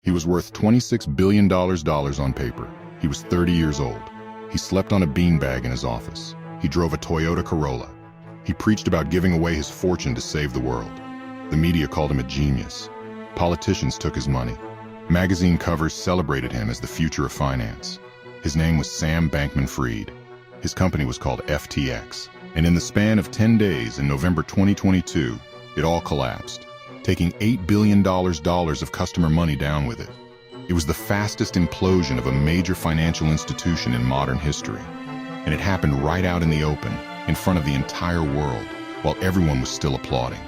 He was worth $26 billion on paper. He was 30 years old. He slept on a beanbag in his office. He drove a Toyota Corolla. He preached about giving away his fortune to save the world. The media called him a genius. Politicians took his money. Magazine covers celebrated him as the future of finance. His name was Sam Bankman-Fried. His company was called FTX. And in the span of 10 days in November 2022, it all collapsed, taking $8 billion of customer money down with it. It was the fastest implosion of a major financial institution in modern history. And it happened right out in the open, in front of the entire world, while everyone was still applauding.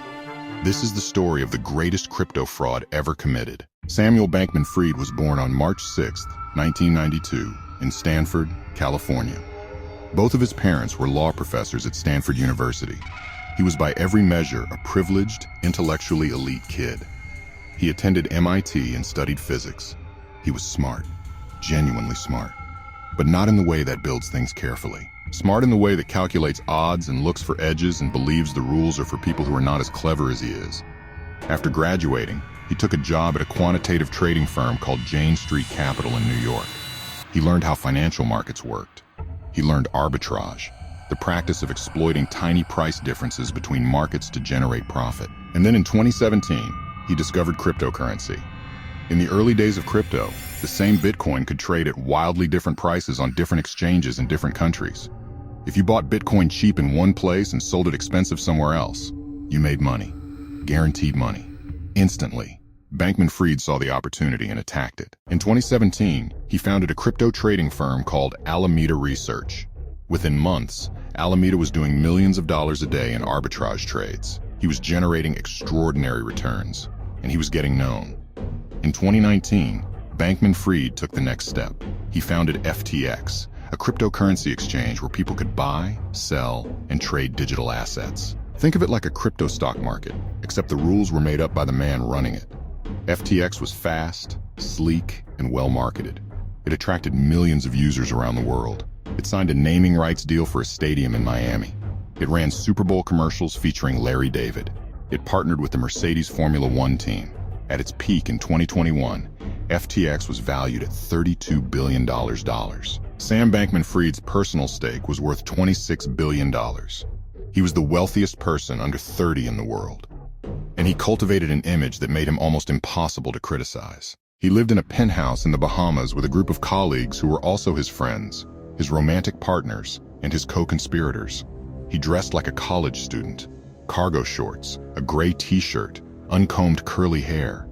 This is the story of the greatest crypto fraud ever committed. Samuel Bankman-Fried was born on March 6, 1992, in Stanford, California. Both of his parents were law professors at Stanford University. He was by every measure a privileged, intellectually elite kid. He attended MIT and studied physics. He was smart, genuinely smart, but not in the way that builds things carefully. Smart in the way that calculates odds and looks for edges and believes the rules are for people who are not as clever as he is. After graduating, he took a job at a quantitative trading firm called Jane Street Capital in New York. He learned how financial markets worked. He learned arbitrage, the practice of exploiting tiny price differences between markets to generate profit. And then in 2017, he discovered cryptocurrency. In the early days of crypto, the same Bitcoin could trade at wildly different prices on different exchanges in different countries. If you bought Bitcoin cheap in one place and sold it expensive somewhere else, you made money. Guaranteed money. Instantly. Bankman-Fried saw the opportunity and attacked it. In 2017, he founded a crypto trading firm called Alameda Research. Within months, Alameda was doing millions of dollars a day in arbitrage trades. He was generating extraordinary returns, and he was getting known. In 2019, Bankman-Fried took the next step. He founded FTX, a cryptocurrency exchange where people could buy, sell, and trade digital assets. Think of it like a crypto stock market, except the rules were made up by the man running it. FTX was fast, sleek, and well-marketed. It attracted millions of users around the world. It signed a naming rights deal for a stadium in Miami. It ran Super Bowl commercials featuring Larry David. It partnered with the Mercedes Formula One team. At its peak in 2021, FTX was valued at $32 billion. Sam Bankman-Fried's personal stake was worth $26 billion. He was the wealthiest person under 30 in the world. And he cultivated an image that made him almost impossible to criticize. He lived in a penthouse in the Bahamas with a group of colleagues who were also his friends, his romantic partners, and his co-conspirators. He dressed like a college student, cargo shorts, a gray t-shirt, uncombed curly hair.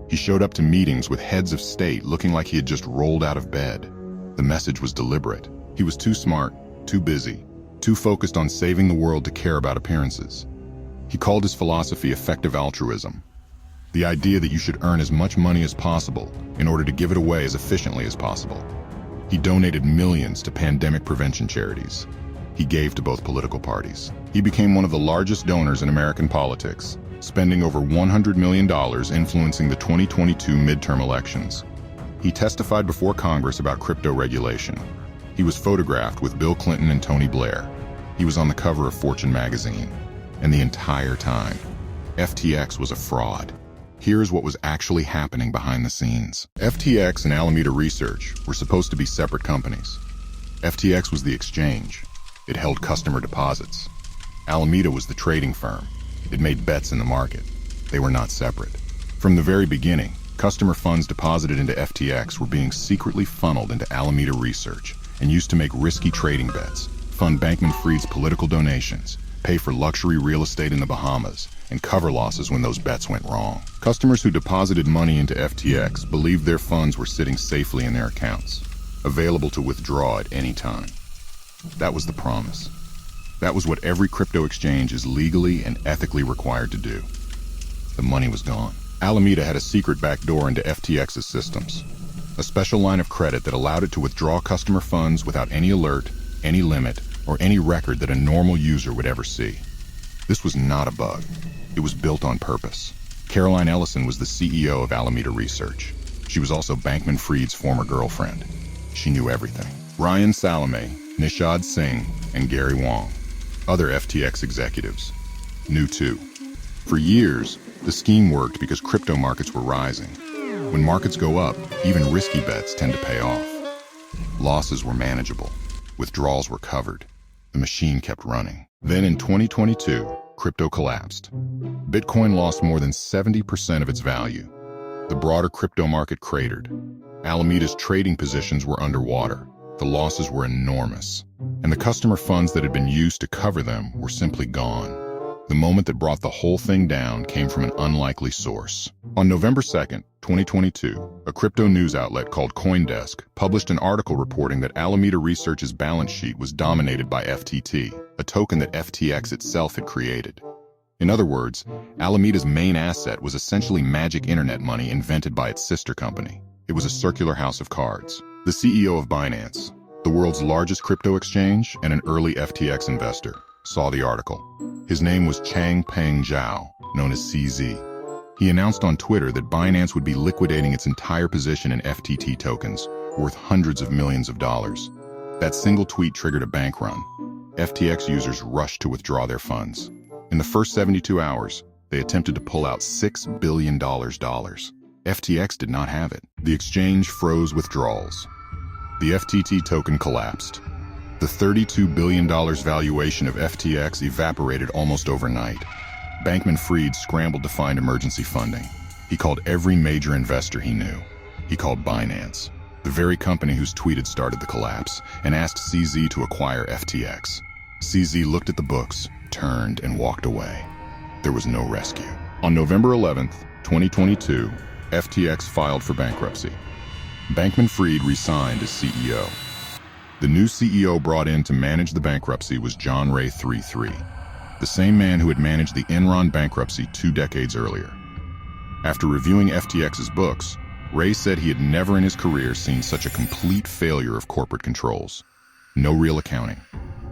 He showed up to meetings with heads of state looking like he had just rolled out of bed. The message was deliberate. He was too smart, too busy, too focused on saving the world to care about appearances. He called his philosophy effective altruism, the idea that you should earn as much money as possible in order to give it away as efficiently as possible. He donated millions to pandemic prevention charities. He gave to both political parties. He became one of the largest donors in American politics, spending over $100 million influencing the 2022 midterm elections. He testified before Congress about crypto regulation. He was photographed with Bill Clinton and Tony Blair. He was on the cover of Fortune magazine. And the entire time, FTX was a fraud. Here's what was actually happening behind the scenes. FTX and Alameda Research were supposed to be separate companies. FTX was the exchange. It held customer deposits. Alameda was the trading firm. It made bets in the market. They were not separate. From the very beginning, customer funds deposited into FTX were being secretly funneled into Alameda Research and used to make risky trading bets, fund Bankman-Fried's political donations, pay for luxury real estate in the Bahamas, and cover losses when those bets went wrong. Customers who deposited money into FTX believed their funds were sitting safely in their accounts, available to withdraw at any time. That was the promise. That was what every crypto exchange is legally and ethically required to do. The money was gone. Alameda had a secret backdoor into FTX's systems, a special line of credit that allowed it to withdraw customer funds without any alert, any limit, or any record that a normal user would ever see. This was not a bug. It was built on purpose. Caroline Ellison was the CEO of Alameda Research. She was also Bankman-Fried's former girlfriend. She knew everything. Ryan Salame, Nishad Singh, and Gary Wang, other FTX executives, knew too. For years, the scheme worked because crypto markets were rising. When markets go up, even risky bets tend to pay off. Losses were manageable. Withdrawals were covered. The machine kept running. Then in 2022, crypto collapsed. Bitcoin lost more than 70% of its value. The broader crypto market cratered. Alameda's trading positions were underwater. The losses were enormous. And the customer funds that had been used to cover them were simply gone. The moment that brought the whole thing down came from an unlikely source. On November 2nd, 2022, a crypto news outlet called CoinDesk published an article reporting that Alameda Research's balance sheet was dominated by FTT, a token that FTX itself had created. In other words, Alameda's main asset was essentially magic internet money invented by its sister company. It was a circular house of cards. The CEO of Binance, the world's largest crypto exchange and an early FTX investor, saw the article. His name was Changpeng Zhao, known as CZ. He announced on Twitter that Binance would be liquidating its entire position in FTT tokens, worth hundreds of millions of dollars. That single tweet triggered a bank run. FTX users rushed to withdraw their funds. In the first 72 hours, they attempted to pull out $6 billion. FTX did not have it. The exchange froze withdrawals. The FTT token collapsed. The $32 billion valuation of FTX evaporated almost overnight. Bankman-Fried scrambled to find emergency funding. He called every major investor he knew. He called Binance, the very company whose tweet had started the collapse, and asked CZ to acquire FTX. CZ looked at the books, turned, and walked away. There was no rescue. On November 11th, 2022, FTX filed for bankruptcy. Bankman-Fried resigned as CEO. The new CEO brought in to manage the bankruptcy was John Ray III, the same man who had managed the Enron bankruptcy 2 decades earlier. After reviewing FTX's books, Ray said he had never in his career seen such a complete failure of corporate controls. No real accounting,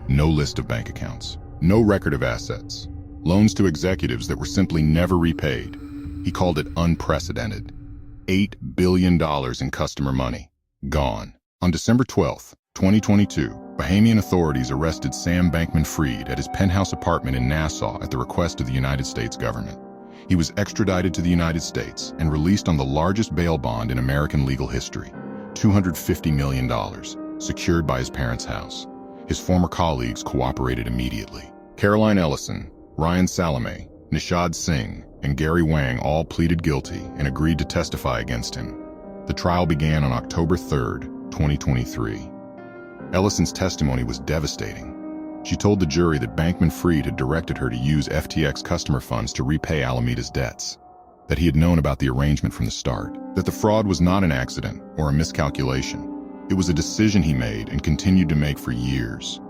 no list of bank accounts, no record of assets, loans to executives that were simply never repaid. He called it unprecedented. $8 billion in customer money, gone. On December 12th, 2022, Bahamian authorities arrested Sam Bankman-Fried at his penthouse apartment in Nassau at the request of the United States government. He was extradited to the United States and released on the largest bail bond in American legal history, $250 million, secured by his parents' house. His former colleagues cooperated immediately. Caroline Ellison, Ryan Salame, Nishad Singh, and Gary Wang all pleaded guilty and agreed to testify against him. The trial began on October 3rd, 2023. Ellison's testimony was devastating. She told the jury that Bankman-Fried had directed her to use FTX customer funds to repay Alameda's debts, that he had known about the arrangement from the start, that the fraud was not an accident or a miscalculation. It was a decision he made and continued to make for years.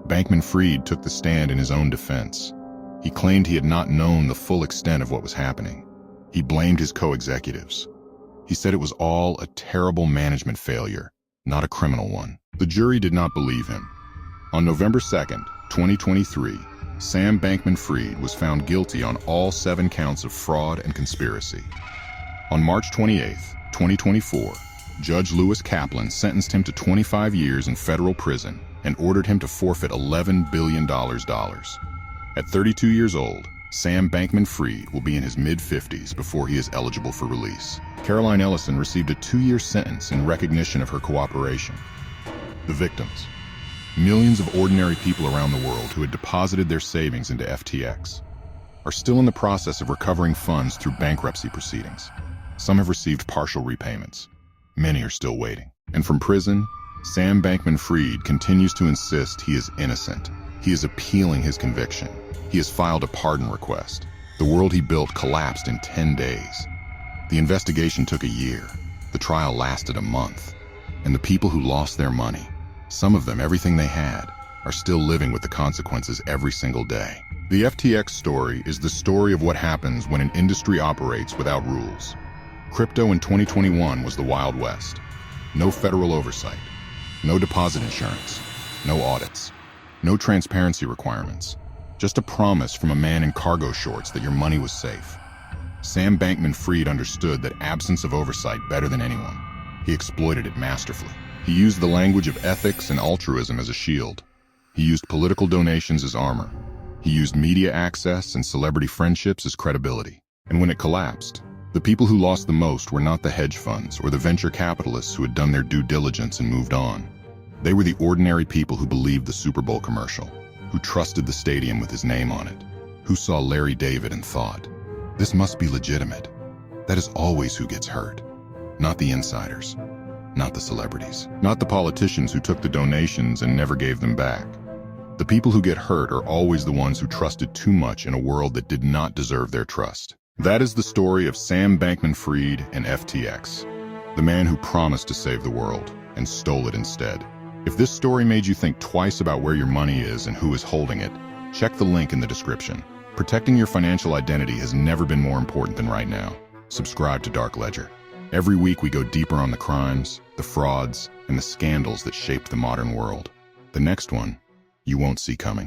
Bankman-Fried took the stand in his own defense. He claimed he had not known the full extent of what was happening. He blamed his co-executives. He said it was all a terrible management failure, not a criminal one. The jury did not believe him. On November 2nd, 2023, Sam Bankman-Fried was found guilty on all 7 counts of fraud and conspiracy. On March 28th, 2024, Judge Lewis Kaplan sentenced him to 25 years in federal prison and ordered him to forfeit $11 billion. At 32 years old, Sam Bankman-Fried will be in his mid-50s before he is eligible for release. Caroline Ellison received a 2-year sentence in recognition of her cooperation. The victims, millions of ordinary people around the world who had deposited their savings into FTX, are still in the process of recovering funds through bankruptcy proceedings. Some have received partial repayments. Many are still waiting. And from prison, Sam Bankman-Fried continues to insist he is innocent. He is appealing his conviction. He has filed a pardon request. The world he built collapsed in 10 days. The investigation took a year. The trial lasted a month. And the people who lost their money, some of them everything they had, are still living with the consequences every single day. The FTX story is the story of what happens when an industry operates without rules. Crypto in 2021 was the Wild West. No federal oversight, no deposit insurance, no audits, no transparency requirements. Just a promise from a man in cargo shorts that your money was safe. Sam Bankman-Fried understood that absence of oversight better than anyone. He exploited it masterfully. He used the language of ethics and altruism as a shield. He used political donations as armor. He used media access and celebrity friendships as credibility. And when it collapsed, The people who lost the most were not the hedge funds or the venture capitalists who had done their due diligence and moved on. They were the ordinary people who believed the Super Bowl commercial, who trusted the stadium with his name on it, who saw Larry David and thought, "This must be legitimate." That is always who gets hurt. Not the insiders, not the celebrities, not the politicians who took the donations and never gave them back. The people who get hurt are always the ones who trusted too much in a world that did not deserve their trust. That is the story of Sam Bankman-Fried and FTX, the man who promised to save the world and stole it instead. If this story made you think twice about where your money is and who is holding it, check the link in the description. Protecting your financial identity has never been more important than right now. Subscribe to Dark Ledger. Every week we go deeper on the crimes, the frauds, and the scandals that shaped the modern world. The next one, you won't see coming.